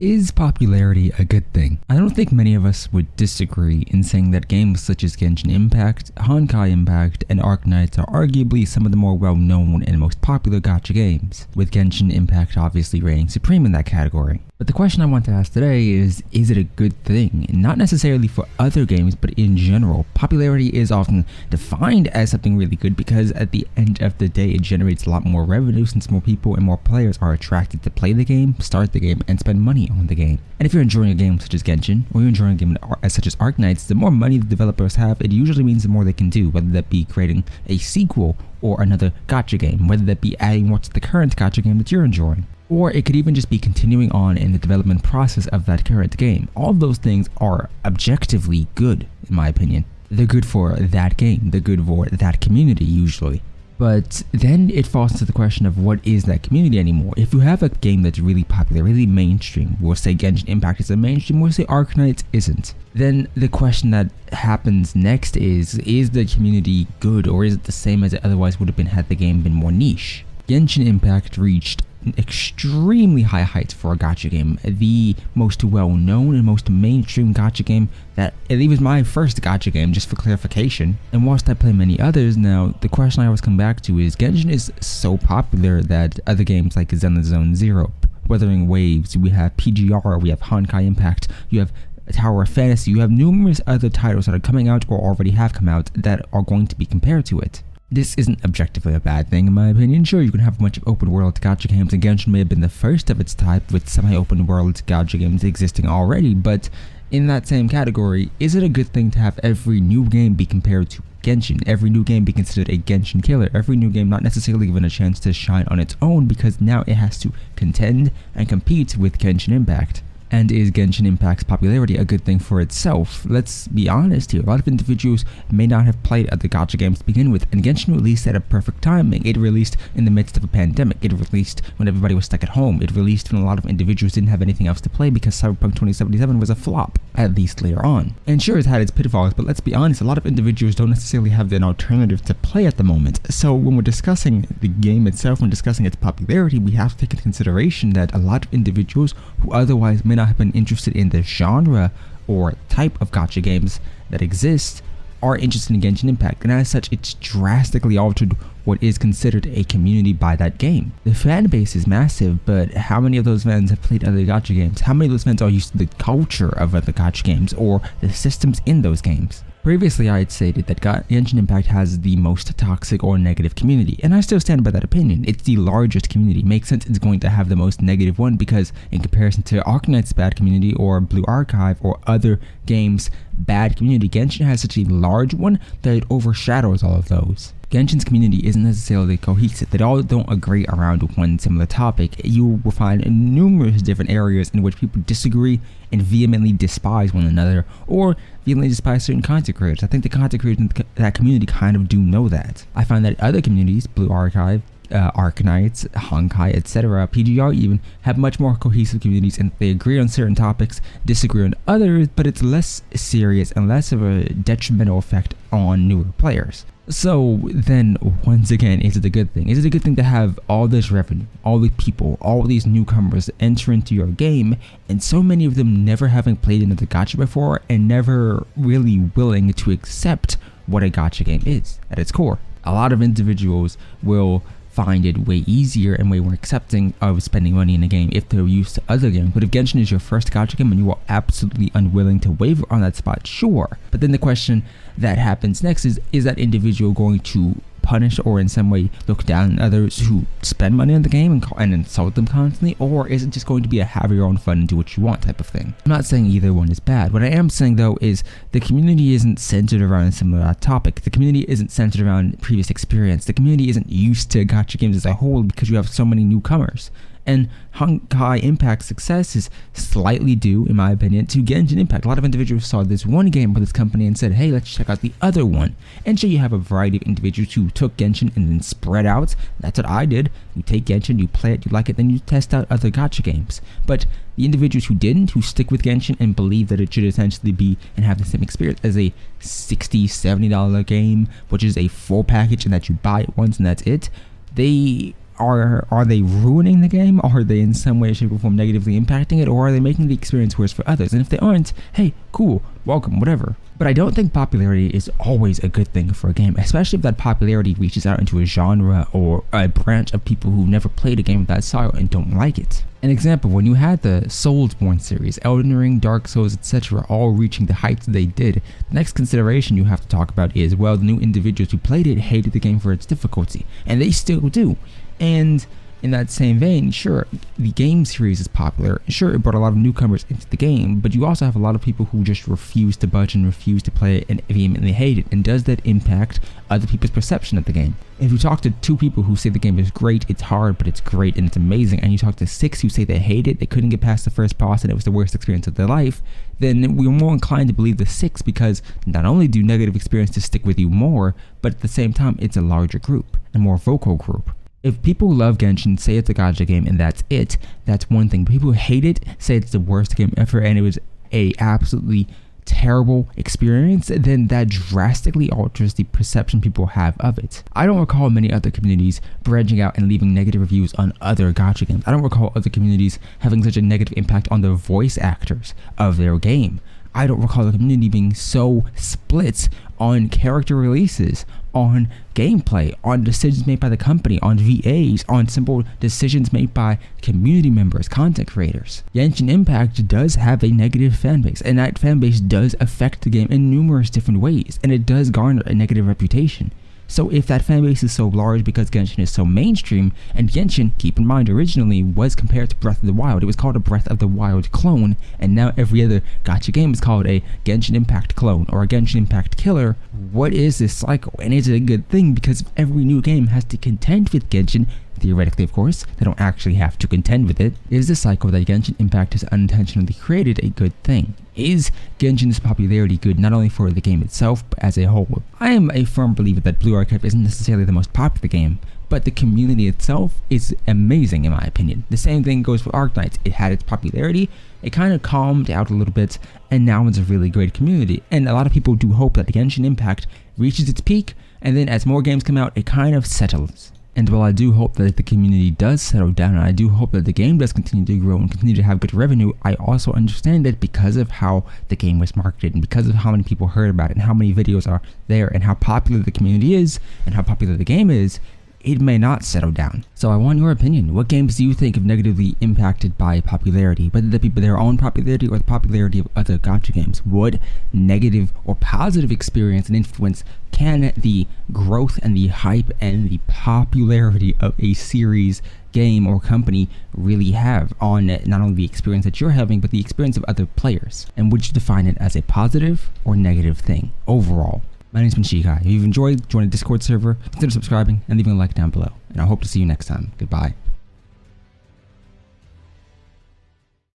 Is popularity a good thing? I don't think many of us would disagree in saying that games such as Genshin Impact, Honkai Impact, and Arknights are arguably some of the more well-known and most popular gacha games, with Genshin Impact obviously reigning supreme in that category. But the question I want to ask today is it a good thing? Not necessarily for other games, but in general. Popularity is often defined as something really good because at the end of the day it generates a lot more revenue since more people and more players are attracted to play the game, start the game, and spend money on the game. And if you're enjoying a game such as Genshin, or you're enjoying a game such as Arknights, the more money the developers have, it usually means the more they can do, whether that be creating a sequel or another gacha game, whether that be adding more to the current gacha game that you're enjoying. Or it could even just be continuing on in the development process of that current game. All of those things are objectively good, in my opinion. They're good for that game, they're good for that community usually. But then it falls into the question of what is that community anymore? If you have a game that's really popular, really mainstream, we'll say Genshin Impact is a mainstream, we'll say Arknights isn't. Then the question that happens next is the community good, or is it the same as it otherwise would have been had the game been more niche? Genshin Impact reached extremely high heights for a gacha game, the most well-known and most mainstream gacha game that it was my first gacha game, just for clarification. And whilst I play many others now, the question I always come back to is Genshin is so popular that other games like Zenless Zone Zero, Wuthering Waves, we have PGR, we have Honkai Impact, you have Tower of Fantasy, you have numerous other titles that are coming out or already have come out that are going to be compared to it. This isn't objectively a bad thing in my opinion. Sure, you can have a bunch of open world gacha games, and Genshin may have been the first of its type with semi-open world gacha games existing already, but in that same category, is it a good thing to have every new game be compared to Genshin, every new game be considered a Genshin killer, every new game not necessarily given a chance to shine on its own because now it has to contend and compete with Genshin Impact? And is Genshin Impact's popularity a good thing for itself? Let's be honest here, a lot of individuals may not have played other gacha games to begin with, and Genshin released at a perfect timing. It released in the midst of a pandemic, it released when everybody was stuck at home, it released when a lot of individuals didn't have anything else to play because Cyberpunk 2077 was a flop, at least later on. And sure, it's had its pitfalls, but let's be honest, a lot of individuals don't necessarily have an alternative to play at the moment. So when we're discussing the game itself, when discussing its popularity, we have to take into consideration that a lot of individuals who otherwise may not have been interested in the genre or type of gacha games that exist are interested in Genshin Impact, and as such it's drastically altered what is considered a community by that game. The fan base is massive, but how many of those fans have played other gacha games? How many of those fans are used to the culture of other gacha games or the systems in those games? Previously, I had stated that Genshin Impact has the most toxic or negative community, and I still stand by that opinion. It's the largest community. Makes sense it's going to have the most negative one because in comparison to Arknights' bad community or Blue Archive or other games' bad community, Genshin has such a large one that it overshadows all of those. Genshin's community isn't necessarily cohesive. They all don't agree around one similar topic. You will find numerous different areas in which people disagree and vehemently despise one another, or vehemently despise certain content creators. I think the content creators in that community kind of do know that. I find that other communities, Blue Archive, Arknights, Honkai, etc., PGR even, have much more cohesive communities and they agree on certain topics, disagree on others, but it's less serious and less of a detrimental effect on newer players. So then, once again, is it a good thing? Is it a good thing to have all this revenue, all these people, all these newcomers enter into your game, and so many of them never having played another gacha before and never really willing to accept what a gacha game is at its core? A lot of individuals will find it way easier and way more accepting of spending money in a game if they're used to other games. But if Genshin is your first gacha game and you are absolutely unwilling to waver on that spot, sure. But then the question that happens next is that individual going to punish or in some way look down on others who spend money on the game and insult them constantly, or is it just going to be a have your own fun and do what you want type of thing? I'm not saying either one is bad. What I am saying though is the community isn't centered around a similar topic. The community isn't centered around previous experience. The community isn't used to gacha games as a whole because you have so many newcomers. And Honkai Impact's success is slightly due, in my opinion, to Genshin Impact. A lot of individuals saw this one game by this company and said, hey, let's check out the other one. And so you have a variety of individuals who took Genshin and then spread out. That's what I did. You take Genshin, you play it, you like it, then you test out other gacha games. But the individuals who didn't, who stick with Genshin and believe that it should essentially be and have the same experience as a $60, $70 game, which is a full package and that you buy it once and that's it, they Are they ruining the game? Are they in some way, shape, or form negatively impacting it? Or are they making the experience worse for others? And if they aren't, hey, cool, welcome, whatever. But I don't think popularity is always a good thing for a game, especially if that popularity reaches out into a genre or a branch of people who never played a game of that style and don't like it. An example, when you had the Soulsborne series, Elden Ring, Dark Souls, etc. all reaching the heights they did, the next consideration you have to talk about is, well, the new individuals who played it hated the game for its difficulty, and they still do. And in that same vein, sure, the game series is popular. Sure, it brought a lot of newcomers into the game, but you also have a lot of people who just refuse to budge and refuse to play it and vehemently hate it. And does that impact other people's perception of the game? If you talk to 2 people who say the game is great, it's hard, but it's great and it's amazing, and you talk to 6 who say they hate it, they couldn't get past the first boss and it was the worst experience of their life, then we're more inclined to believe the 6 because not only do negative experiences stick with you more, but at the same time, it's a larger group, a more vocal group. If people who love Genshin say it's a gacha game and that's it, that's one thing. People who hate it say it's the worst game ever and it was a absolutely terrible experience, then that drastically alters the perception people have of it. I don't recall many other communities branching out and leaving negative reviews on other gacha games. I don't recall other communities having such a negative impact on the voice actors of their game. I don't recall the community being so split on character releases, on gameplay, on decisions made by the company, on VAs, on simple decisions made by community members, content creators. Genshin Impact does have a negative fanbase, and that fanbase does affect the game in numerous different ways, and it does garner a negative reputation. So if that fanbase is so large because Genshin is so mainstream, and Genshin, keep in mind, originally was compared to Breath of the Wild, it was called a Breath of the Wild clone, and now every other gacha game is called a Genshin Impact clone or a Genshin Impact killer. What is this cycle? And is it a good thing? Because if every new game has to contend with Genshin, theoretically of course, they don't actually have to contend with it, is the cycle that Genshin Impact has unintentionally created a good thing? Is Genshin's popularity good not only for the game itself, but as a whole? I am a firm believer that Blue Archive isn't necessarily the most popular game, but the community itself is amazing in my opinion. The same thing goes for Arknights. It had its popularity, it kind of calmed out a little bit, and now it's a really great community. And a lot of people do hope that Genshin Impact reaches its peak, and then as more games come out, it kind of settles. And while I do hope that the community does settle down, and I do hope that the game does continue to grow and continue to have good revenue, I also understand that because of how the game was marketed and because of how many people heard about it and how many videos are there and how popular the community is and how popular the game is, it may not settle down. So I want your opinion. What games do you think have negatively impacted by popularity, whether that be their own popularity or the popularity of other gacha games? What negative or positive experience and influence can the growth and the hype and the popularity of a series, game, or company really have on not only the experience that you're having, but the experience of other players? And would you define it as a positive or negative thing overall? My name's been Shikai. If you've enjoyed, join the Discord server, consider subscribing and leaving a like down below. And I hope to see you next time. Goodbye.